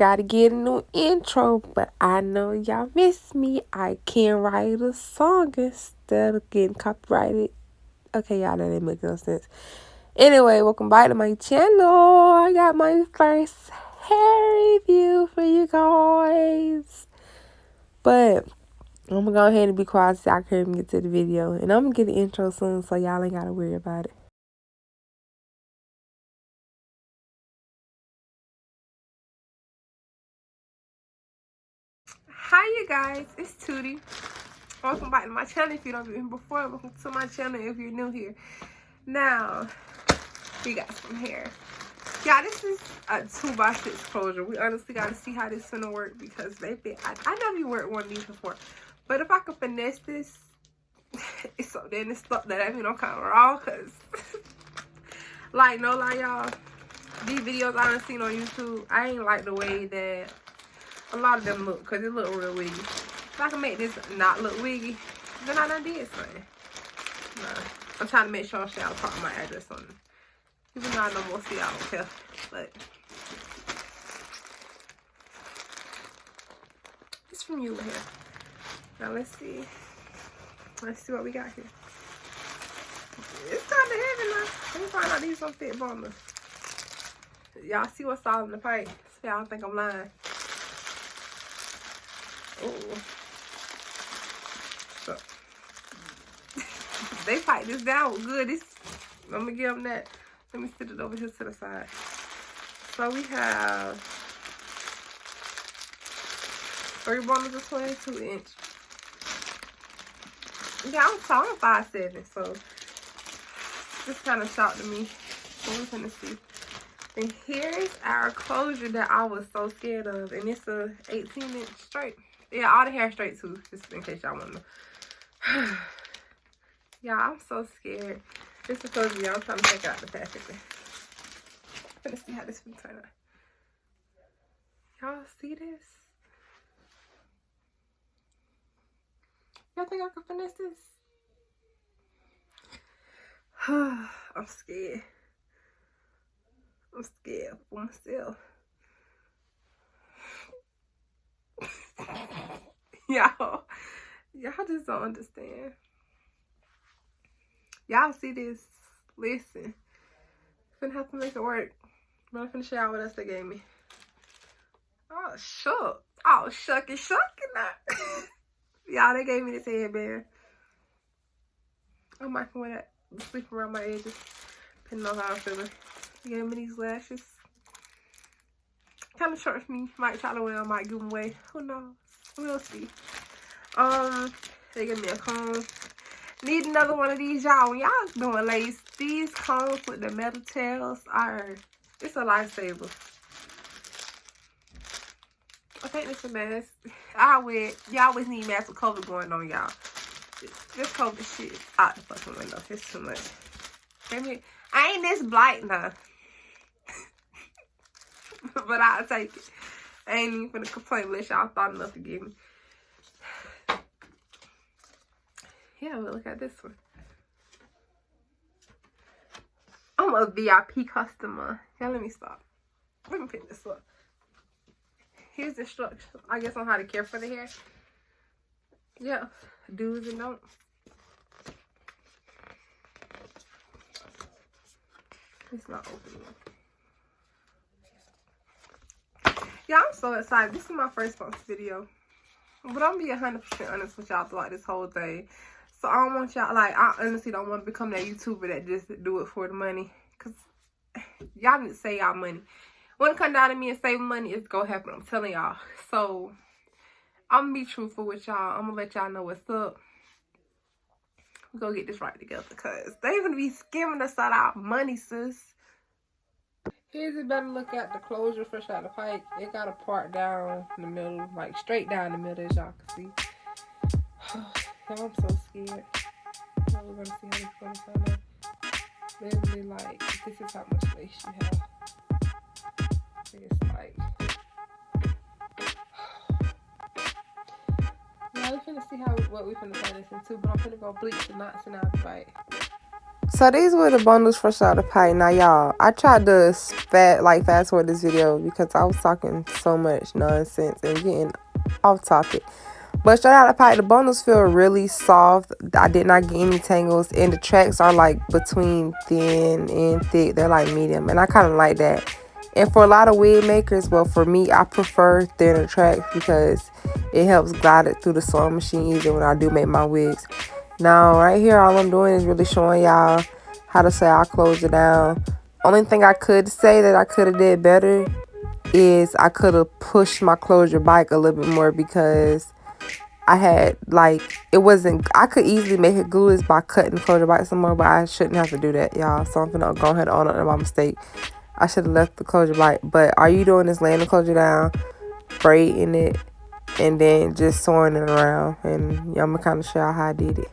gotta get a new intro, but I know y'all miss me. I can write a song instead of getting copyrighted. Okay, y'all, that didn't make no sense. Anyway, welcome back to my channel. I got my first hair review for you guys. But I'm gonna go ahead and be quiet so I can even get to the video. And I'm gonna get the intro soon so y'all ain't gotta worry about it. Hi you guys, it's Tootie. Welcome back to my channel if you don't been before. Welcome to my channel if you're new here. Now, we got some hair. Yeah, this is a 2x6 closure. We honestly got to see how this is gonna work because baby, I never worked one of these before. But if I could finesse this, it's so then it's stuff that I mean I'm kind of raw because, like, no lie, y'all. These videos I done seen on YouTube, I ain't like the way that a lot of them look because it look real wiggy. If I can make this not look wiggy, then I done did something. Nah, I'm trying to make sure I stay out of my address on it. Even though I know most of y'all don't care. But it's from ULAHAIR. Now let's see. Let's see what we got here. It's kind of heavy now. Let me find out these don't fit bombers. Y'all see what's all in the pipe. So y'all think I'm lying. Oh. So they pipe this down good. I'm gonna give them that. Let me sit it over here to the side. So we have 3 bundles of 22-inch. Yeah, I'm 5'7", so this kind of shocked to me. So we're gonna see. And here's our closure that I was so scared of, and it's a 18-inch straight. Yeah, all the hair straight too, just in case y'all want to know. Yeah, I'm so scared. This is because I'm trying to take out the packaging. Let's see how this will turn out. Y'all see this? Y'all think I can finesse this? I'm scared. I'm scared for myself. Y'all just don't understand. Y'all see this? Listen. Finna have to make it work. I'm finna show y'all what else they gave me. Oh, shuck. Oh, shucky now. Y'all, they gave me this headband. I might can wear that, sleep around my edges, depending on how I'm feeling. They gave me these lashes. Kind of short for me. Might try to wear them, might give them away. Who knows? We'll see. They gave me a comb. Need another one of these, y'all. When y'all doing lace, these combs with the metal tails it's a lifesaver. I think it's a mess. Y'all always need masks with COVID going on, y'all. This COVID shit is out the fucking window. It's too much. I ain't this blight now. But I'll take it. I ain't even finna complain unless y'all thought enough to give me. Yeah, but look at this one. I'm a VIP customer. Yeah, let me stop. Let me pick this up. Here's instructions, I guess, on how to care for the hair. Yeah, do's and don'ts. It's not opening. Yeah, I'm so excited. This is my first post video. But I'm being 100% honest with y'all throughout this whole thing. So I don't want y'all, like, I honestly don't want to become that YouTuber that just do it for the money. Because y'all need to save y'all money. When it comes down to me and saving money, it's going to happen. I'm telling y'all. So I'm going to be truthful with y'all. I'm going to let y'all know what's up. We're going to get this right together. Because they're going to be skimming us out our money, sis. Here's a better look at the closure fresh out the pipe. It got a part down in the middle, like straight down the middle, as y'all can see. Y'all, I'm so scared. Now we're gonna see how this is gonna turn out. Literally, like, this is how much lace you have. It's like, now we're finna see what we finna turn this into, but I'm finna go bleach the knots and out the bite. So these were the bundles fresh out of the pack. Now, y'all, I tried to fast forward this video because I was talking so much nonsense and getting off topic. But straight out of the pack, the bundles feel really soft. I did not get any tangles, and the tracks are like between thin and thick. They're like medium, and I kind of like that. And for a lot of wig makers, well, for me, I prefer thinner tracks because it helps glide it through the sewing machine easier when I do make my wigs. Now, right here, all I'm doing is really showing y'all how to say I close it down. Only thing I could say that I could have did better is I could have pushed my closure back a little bit more, because I had I could easily make it glueless by cutting the closure back some more, but I shouldn't have to do that, y'all. So I'm gonna go ahead and own up to my mistake. I should have left the closure back. But all you doing is laying the closure down, braiding it, and then just sewing it around. And I'm gonna kind of show y'all how I did it.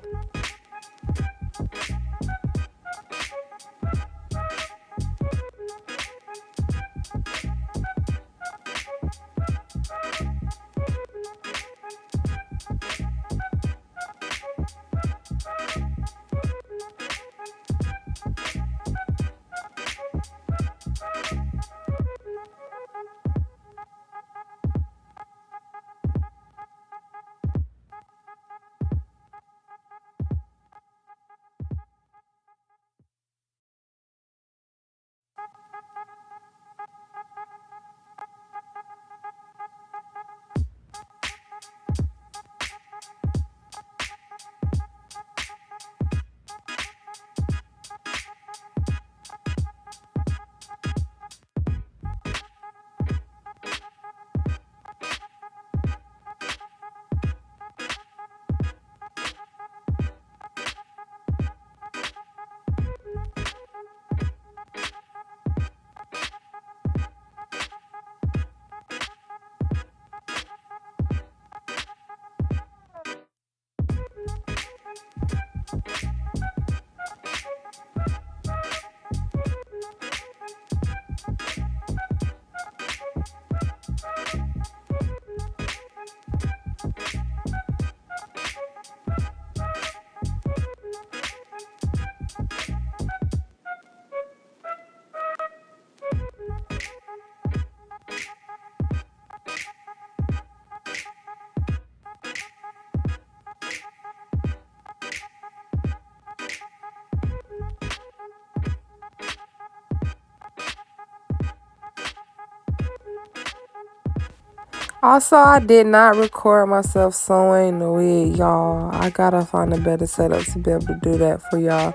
Also, I did not record myself sewing the wig, y'all. I gotta find a better setup to be able to do that for y'all.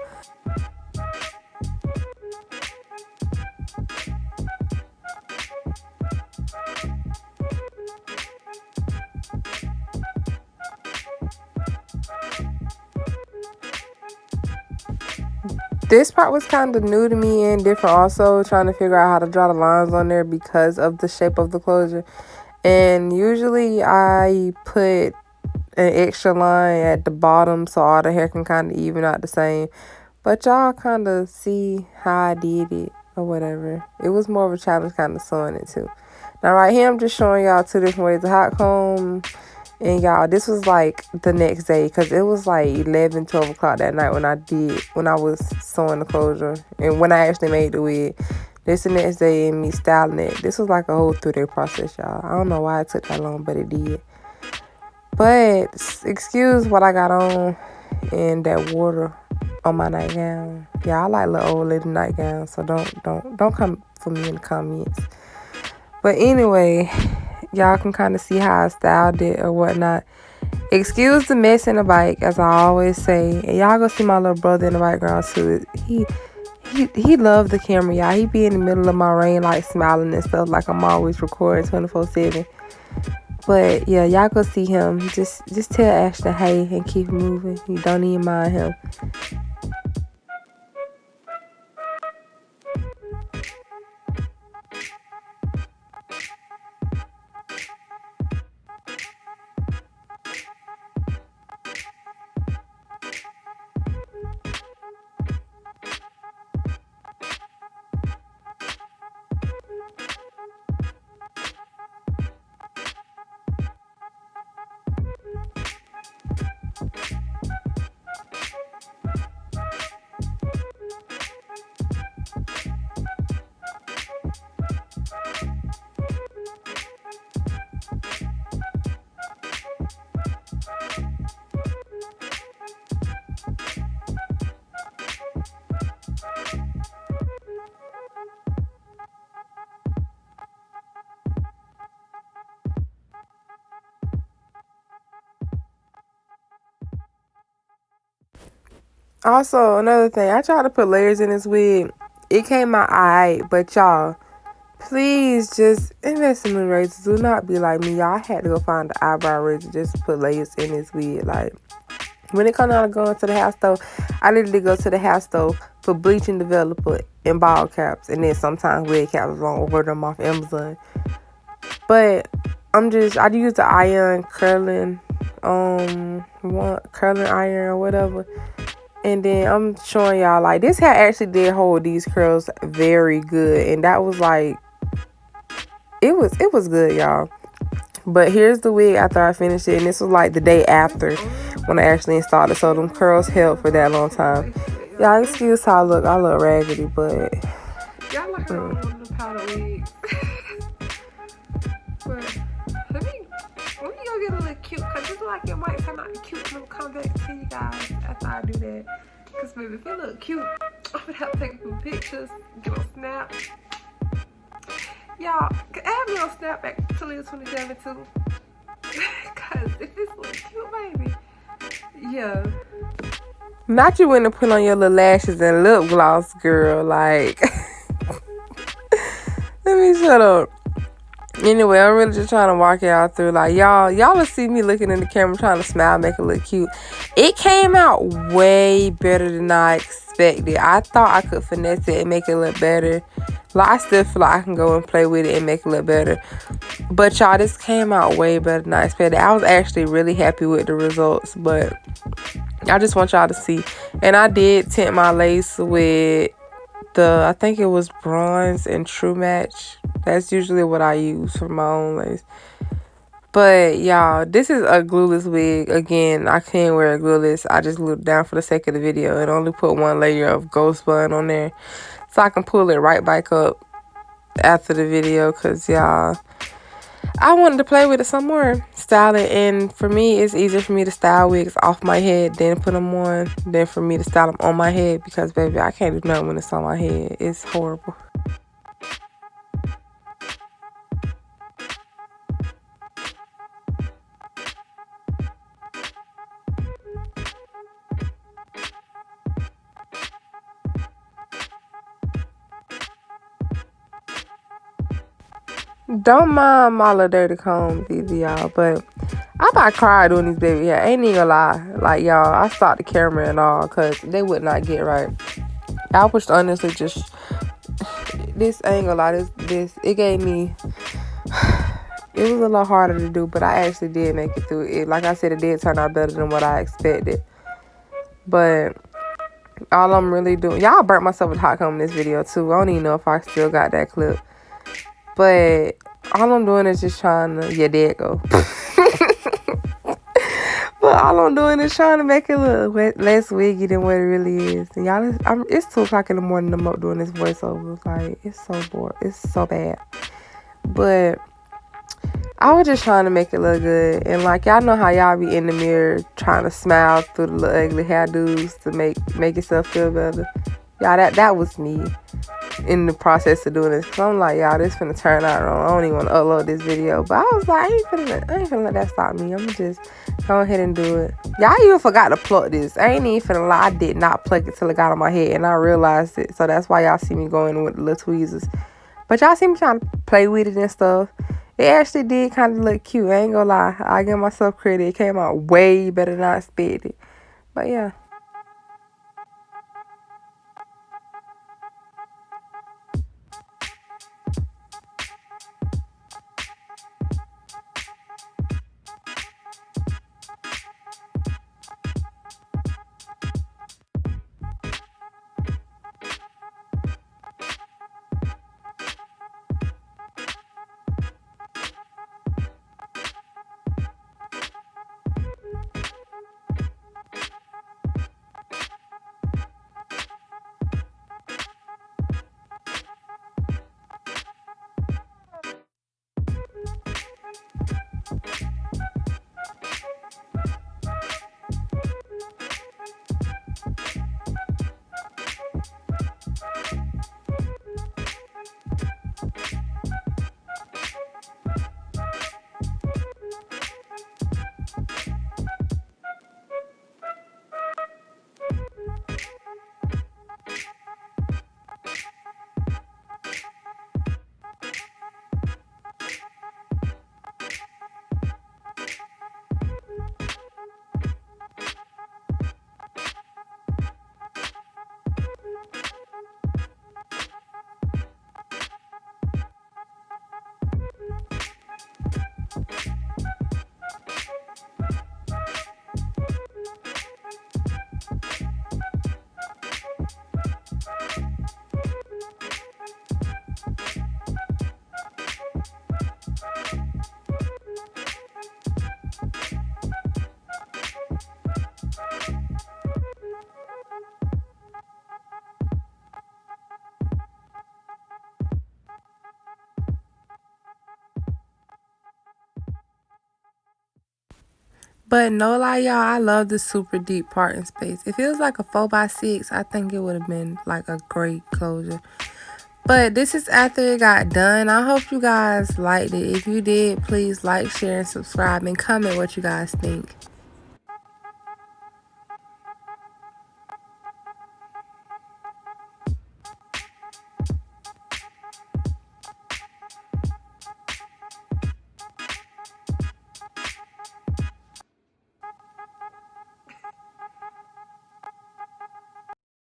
This part was kind of new to me and different also, trying to figure out how to draw the lines on there because of the shape of the closure. And usually I put an extra line at the bottom so all the hair can kind of even out the same. But y'all kind of see how I did it or whatever. It was more of a challenge kind of sewing it too. Now right here I'm just showing y'all two different ways of hot comb. And y'all, this was like the next day because it was like 11, 12 o'clock that night when I was sewing the closure. And when I actually made the wig. This the next day and me styling it. This was like a whole 3-day process, y'all. I don't know why it took that long, but it did. But excuse what I got on and that water on my nightgown. Yeah, I like little old lady nightgowns, so don't come for me in the comments. But anyway, y'all can kind of see how I styled it or whatnot. Excuse the mess in the bike, as I always say. And y'all go see my little brother in the background too. He loved the camera, y'all. He be in the middle of my ring light smiling and stuff like I'm always recording 24/7. But yeah, y'all go see him. Just tell Ashton hey and keep moving. You don't even mind him. Also, another thing, I tried to put layers in this wig. It came out alright, but y'all, please just invest in the razors. Do not be like me, y'all. I had to go find the eyebrow razor just to put layers in this wig. Like, when it comes down to going to the hair store, I literally go to the hair store for bleaching developer and ball caps, and then sometimes wig caps. I'll order them off Amazon. But I use the iron curling iron or whatever. And then I'm showing y'all, like, this hair actually did hold these curls very good. And that was like, it was good, y'all. But here's the wig after I finished it. And this was like the day after when I actually installed it. So them curls held for that long time. Y'all excuse how I look. I look raggedy, but y'all like her on the powder wigs. But let me go get a little cute, because it's like it might turn out cute and come back to you guys after I do that. Because baby, if it look cute, I'm gonna have to take some pictures, get on Snap. Y'all, add me on Snap back to Lil 27 too. Because if this look cute, baby, yeah. Not you went to put on your little lashes and lip gloss, girl. Like, let me shut up. Anyway, I'm really just trying to walk y'all through. Like, y'all will see me looking in the camera trying to smile, make it look cute. It came out way better than I expected. I thought I could finesse it and make it look better. Like, I still feel like I can go and play with it and make it look better. But y'all, this came out way better than I expected. I was actually really happy with the results, but I just want y'all to see. And I did tint my lace with I think it was bronze and true match. That's usually what I use for my own lace. But y'all, this is a glueless wig. Again, I can't wear a glueless. I just glued it down for the sake of the video and only put one layer of ghost bun on there so I can pull it right back up after the video, because y'all, I wanted to play with it some more, style it. And for me, it's easier for me to style wigs off my head than put them on, than for me to style them on my head, because baby, I can't do nothing when it's on my head. It's horrible. Don't mind my little dirty combs either, y'all, but I about cried doing these baby hair. Ain't even gonna lie. Like, y'all, I stopped the camera and all because they would not get right. I was honestly just, this ain't gonna lie, this it gave me, it was a little harder to do, but I actually did make it through it. Like I said, it did turn out better than what I expected. But all I'm really doing, y'all burnt myself with hot comb in this video too. I don't even know if I still got that clip. But all I'm doing is just trying to, yeah, there it go. But all I'm doing is trying to make it look less wiggy than what it really is. And y'all, it's 2 o'clock in the morning. I'm up doing this voiceover. Like, it's so bored. It's so bad. But I was just trying to make it look good. And like, y'all know how y'all be in the mirror trying to smile through the little ugly hairdos to make yourself feel better. Y'all, that was me in the process of doing this. Cause I'm like, y'all, this finna turn out wrong. I don't even want to upload this video. But I was like, I ain't finna let that stop me. I'm just go ahead and do it. Y'all even forgot to pluck this. I ain't even finna lie. I did not pluck it till it got on my head. And I realized it. So that's why y'all see me going with the little tweezers. But y'all see me trying to play with it and stuff. It actually did kind of look cute. I ain't gonna lie. I give myself credit. It came out way better than I expected. But yeah. But no lie, y'all, I love the super deep parting space. If it was like a 4x6, I think it would have been like a great closure. But this is after it got done. I hope you guys liked it. If you did, please like, share, and subscribe, and comment what you guys think.